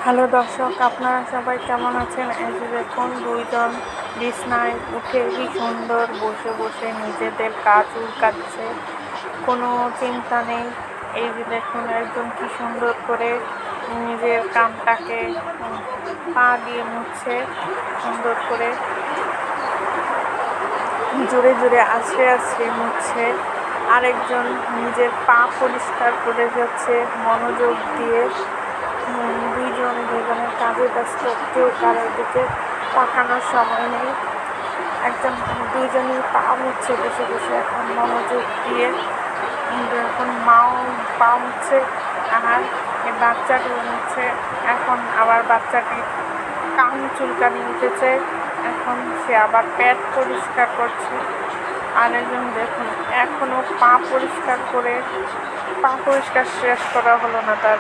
Hello দর্শক, আপনারা সবাই কেমন আছেন? এই যে দেখুন, দুইজন বিছনায় উঠে কি সুন্দর বসে বসে নিজেদের গা চুলকাচ্ছে, কোনো চিন্তা নেই। এই যে দেখুন, একজন কি সুন্দর করে নিজের কানটাকে পা দিয়ে মুছছে, সুন্দর করে জোরে জোরে আছড়ে আছড়ে মুছছে। আরেকজন নিজের পা পরিষ্কার করে যাচ্ছে মনোযোগ দিয়ে। দুইজনের কাজে ব্যস্ত, কেউ কারোর দিকে তাকানোর সময় নেই। দুইজনই পা মুছছে বসে বসে এখন মনোযোগ দিয়ে। এখন মাও পা মুছছে আর বাচ্চাটিও মুছছে। এখন আবার বাচ্চাটি কান চুলকানি উঠেছে, এখন সে আবার পেট পরিষ্কার করছে। আরেকজন দেখুন, এখনো পা পরিষ্কার শেষ করা হলো না, তার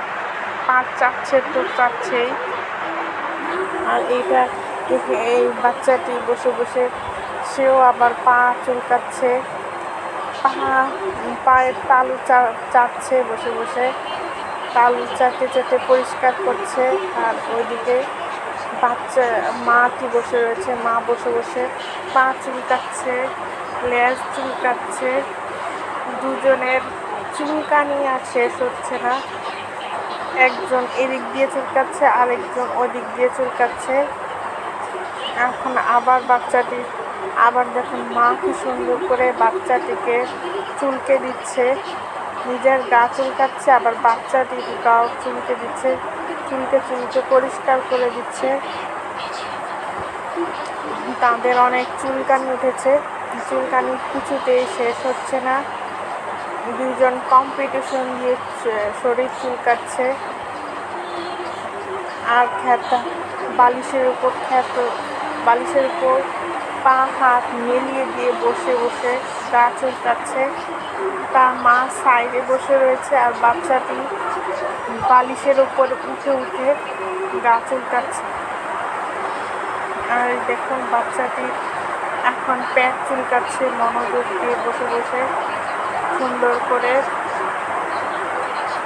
পা চাচ্ছে তো চাচ্ছেই। আর এই বাচ্চাটি বসে বসে সেও আবার পা চুলকাচ্ছে, পায়ের তালু চাটছে বসে বসে, তালু চাটে চাটে পরিষ্কার করছে। আর ওইদিকে মাটি বসে রয়েছে, মা বসে বসে পা চুলকাচ্ছে, লেজ চুলকাচ্ছে। দুজনের চুলকানি আর শেষ হচ্ছে না, একজন এদিক দিয়ে চুলকাচ্ছে, আরেকজন ওদিক দিয়ে চুলকাচ্ছে। এখন আবার দেখুন, মা কি সুন্দর করে বাচ্চাটিকে চুলকে দিচ্ছে, নিজের গা চুলকাচ্ছে, আবার বাচ্চাটির গাও চুলকে দিচ্ছে, চুলকে চুলকে পরিষ্কার করে দিচ্ছে। তাদের অনেক চুলকানি উঠেছে, চুলকানি কিছুতেই শেষ হচ্ছে না। দুইজন কম্পিটিশন দিয়ে শরীর চুলকাচ্ছে। আর বালিশের উপর পা হাত মেলিয়ে দিয়ে বসে বসে গা চুলকাচ্ছে। তার মা সাইডে বসে রয়েছে আর বাচ্চাটি বালিশের উপর উঠে উঠে গা চুলকাচ্ছে। আর দেখুন, বাচ্চাটি এখন পেট চুলকাচ্ছে মনোযোগ দিয়ে বসে বসে, সুন্দর করে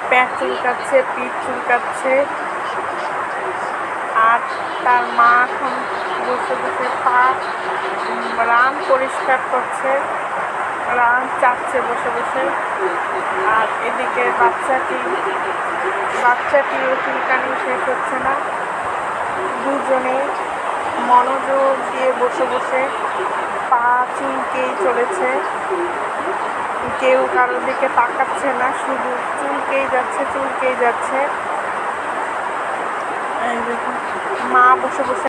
পেট চুলকাচ্ছে, পিঠ চুলকাচ্ছে। আর তার মা এখন বসে বসে রান পরিষ্কার করছে, রান চাচ্ছে বসে বসে। আর এদিকে বাচ্চাটিও চুলকানি শেষ হচ্ছে না। দুজনে মনোযোগ দিয়ে বসে বসে পা চুলকেই চলেছে, কেউ কারোর দিকে তাকাচ্ছে না, শুধু চুলকেই যাচ্ছে। মা বসে বসে